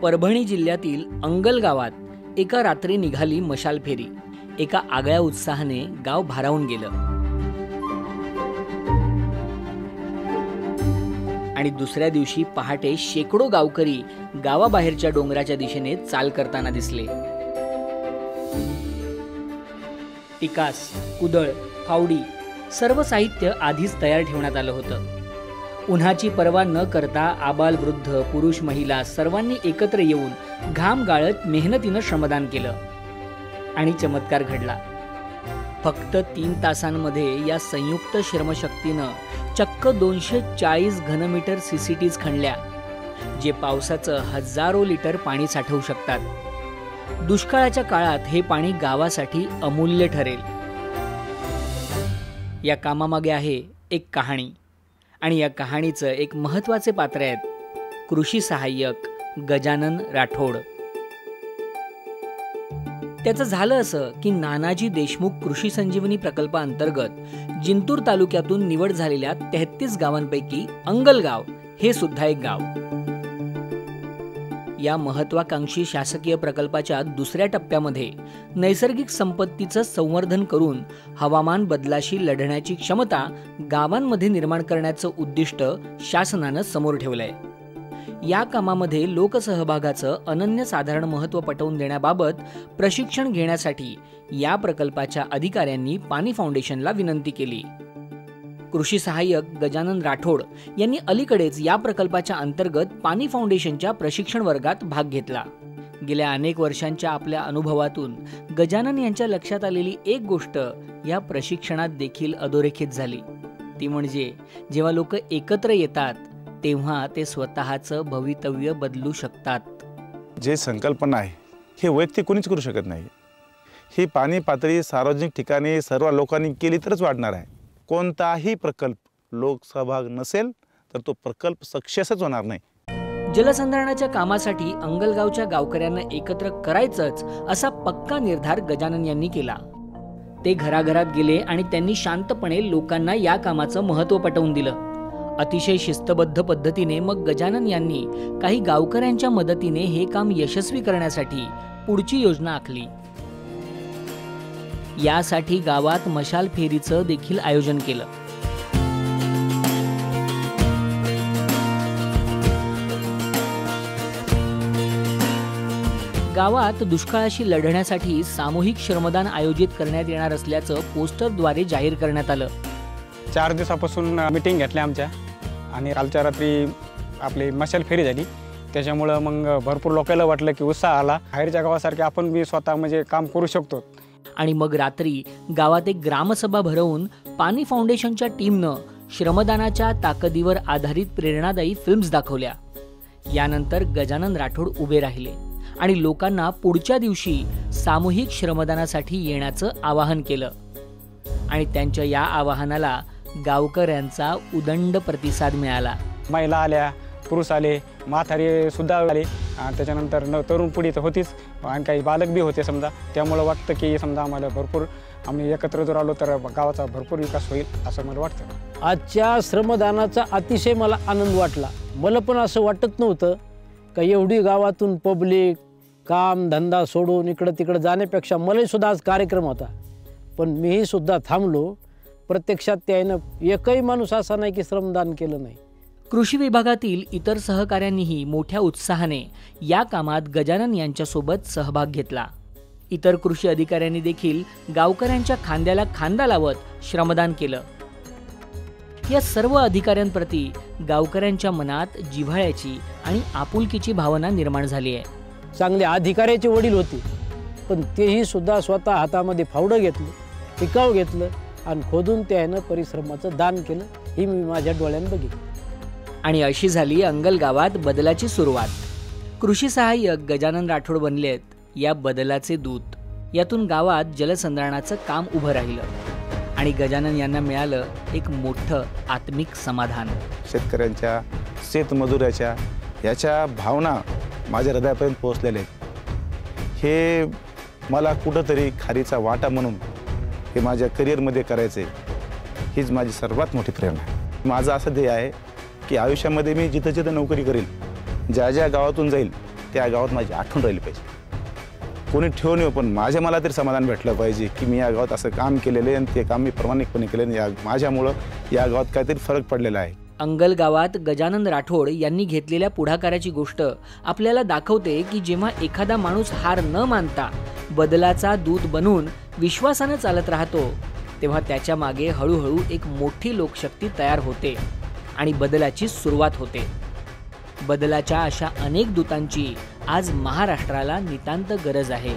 परभणी जिल्ह्यातील अंगल गावात एका रात्री निघाली मशाल फेरी। एका आगळ्या उत्साहाने गाव भारावून गेलं आणि दुसऱ्या दिवशी पहाटे शेकडो गावकरी गावाबाहेरच्या डोंगराच्या दिशेने चाल करताना दिसले। टिकास, कुदळ, फावडी सर्व साहित्य आधीच तयार ठेवण्यात आलं होतं। उन्हाची पर्वा न करता आबाल वृद्ध पुरुष महिला सर्वांनी एकत्र येऊन घाम गाळत मेहनतीनं श्रमदान केलं आणि चमत्कार घडला। फक्त 3 तासांमध्ये या संयुक्त श्रमशक्तीनं चक्क 240 घनमीटर सीसीटीज खणल्या, जे पावसाचं हजारो लिटर पाणी साठवू शकतात। दुष्काळाच्या काळात हे पाणी गावासाठी अमूल्य ठरेल। या कामामागे आहे एक कहाणी आणि या कहाणीचं एक महत्त्वाचे पात्र आहेत कृषी सहाय्यक गजानन राठोड। त्याचं झालं असं की नानाजी देशमुख कृषी संजीवनी प्रकल्पाअंतर्गत जिंतूर तालुक्यातून निवड झालेल्या 33 गावांपैकी अंगल गाव हे सुद्धा एक गाव। या महत्वाकांक्षी शासकीय प्रकल्पाच्या दुसऱ्या टप्प्यामध्ये नैसर्गिक संपत्तीचं संवर्धन करून हवामान बदलाशी लढण्याची क्षमता गावांमध्ये निर्माण करण्याचं उद्दिष्ट शासनानं समोर ठेवलंय। या कामामध्ये लोकसहभागाचं अनन्यसाधारण महत्त्व पटवून देण्याबाबत प्रशिक्षण घेण्यासाठी या प्रकल्पाच्या अधिकाऱ्यांनी पाणी फाउंडेशनला विनंती केली। कृषी सहाय्यक गजानन राठोड यांनी अलीकडेच या प्रकल्पाच्या अंतर्गत पाणी फाउंडेशनच्या प्रशिक्षण वर्गात भाग घेतला। गेल्या अनेक वर्षांच्या आपल्या अनुभवातून गजानन यांच्या लक्षात आलेली एक गोष्ट या प्रशिक्षणात देखील अधोरेखित झाली, ती म्हणजे जेव्हा लोक एकत्र येतात तेव्हा ते स्वतःचं भवितव्य बदलू शकतात। जे संकल्पना आहे हे वैयक्तिक कोणीच करू शकत नाही। ही पाणी पातळी सार्वजनिक ठिकाणी सर्व लोकांनी केली तरच वाढणार आहे। कोणताही प्रकल्प लोकसहभाग नसेल तर तो प्रकल्प सक्सेसच होणार नाही। जलसंधारणाच्या कामासाठी अंगलगावच्या गावकऱ्यांना एकत्र करायचंच असा पक्का निर्धार गजानन यांनी केला। ते घराघरात गेले आणि त्यांनी शांतपणे लोकांना या कामाचं महत्त्व पटवून दिलं। अतिशय शिस्तबद्ध पद्धतीने मग गजानन यांनी काही गावकऱ्यांच्या मदतीने हे काम यशस्वी करण्यासाठी पुढची योजना आखली। यासाठी गावात मशाल फेरीचं देखील आयोजन केलं। गावात दुष्काळाशी लढण्यासाठी सामूहिक श्रमदान आयोजित करण्यात येणार असल्याचं पोस्टरद्वारे जाहीर करण्यात आलं। 4 दिवसापासून मीटिंग घेतली आमच्या आणि कालच्या रात्री आपली मशाल फेरी झाली। त्याच्यामुळं मग भरपूर लोकांना वाटलं की उत्साह आला, बाहेरच्या गावासारखे आपण बी स्वतः म्हणजे काम करू शकतो। आणि मग रात्री गावात एक ग्रामसभा भरवून पाणी फाउंडेशनच्या टीमनं श्रमदानाच्या ताकदीवर आधारित प्रेरणादायी फिल्म्स दाखवल्या। यानंतर गजानन राठोड उभे राहिले आणि लोकांना पुढच्या दिवशी सामूहिक श्रमदानासाठी येण्याचं आवाहन केलं आणि त्यांच्या या आवाहनाला गावकऱ्यांचा उदंड प्रतिसाद मिळाला। महिला आल्या, पुरुष आले, म्हातारे सुद्धा आले, त्याच्यानंतर तरुण पिढी तर होतीच आणि काही बालक बी होते समजा। त्यामुळे वाटतं की समजा आम्हाला भरपूर आम्ही एकत्र जर आलो तर गावाचा भरपूर विकास होईल असं मला वाटतं। आजच्या श्रमदानाचा अतिशय मला आनंद वाटला। मला पण असं वाटत नव्हतं का एवढी गावातून पब्लिक काम धंदा सोडून इकडं तिकडं जाण्यापेक्षा मलाही सुद्धा आज कार्यक्रम होता, पण मीही सुद्धा थांबलो। प्रत्यक्षात त्यानं एकही माणूस असा नाही की श्रमदान केलं नाही। कृषी विभागातील इतर सहकाऱ्यांनीही मोठ्या उत्साहाने या कामात गजानन यांच्यासोबत सहभाग घेतला। इतर कृषी अधिकाऱ्यांनी देखील गावकऱ्यांच्या खांद्याला खांदा लावत श्रमदान केलं। या सर्व अधिकाऱ्यांप्रती गावकऱ्यांच्या मनात जिव्हाळ्याची आणि आपुलकीची भावना निर्माण झाली आहे। चांगले अधिकाऱ्याचे वडील होते, पण तेही सुद्धा स्वतः हातामध्ये फावडं घेतलं, टिकाव घेतलं आणि खोदून त्यानं परिश्रमाचं दान केलं, ही मी माझ्या डोळ्यानं बघितलं। आणि अशी झाली अंगल गावात बदलाची सुरुवात। कृषी सहाय्यक गजानन राठोड बनलेत या बदलाचे दूत। यातून गावात जलसंधारणाचं काम उभं राहिलं आणि गजानन यांना मिळालं एक मोठं आत्मिक समाधान। शेतकऱ्यांच्या शेतमजुराच्या याच्या भावना माझ्या हृदयापर्यंत पोहोचलेल्या आहेत। हे मला कुठंतरी खारीचा वाटा म्हणून हे माझ्या करिअरमध्ये करायचे, हीच माझी सर्वात मोठी प्रेरणा आहे। माझं असं ध्येय आहे की आयुष्यामध्ये मी जिथं जिथं नोकरी करेल, ज्या ज्या गावातून जाईल त्या गावात माझी आठवण राहिली पाहिजे. कोणी ठेवून येऊ पण मला तरी समाधान भेटलं पाहिजे की मी या गावात असं काम केलेलं आहे आणि ते काम मी प्रामाणिकपणे केले आणि माझ्यामुळं या गावात काहीतरी फरक पडलेला आहे. अंगल गावात गजानन राठोड यांनी घेतलेल्या पुढाकाराची गोष्ट आपल्याला दाखवते की जेव्हा एखादा माणूस हार न मानता बदलाचा दूत बनून विश्वासाने चालत राहतो तेव्हा त्याच्या मागे हळूहळू एक मोठी लोकशक्ती तयार होते आणि बदलाची सुरुवात होते. बदलाच्या अशा अनेक दूतांची आज महाराष्ट्राला नितांत गरज आहे.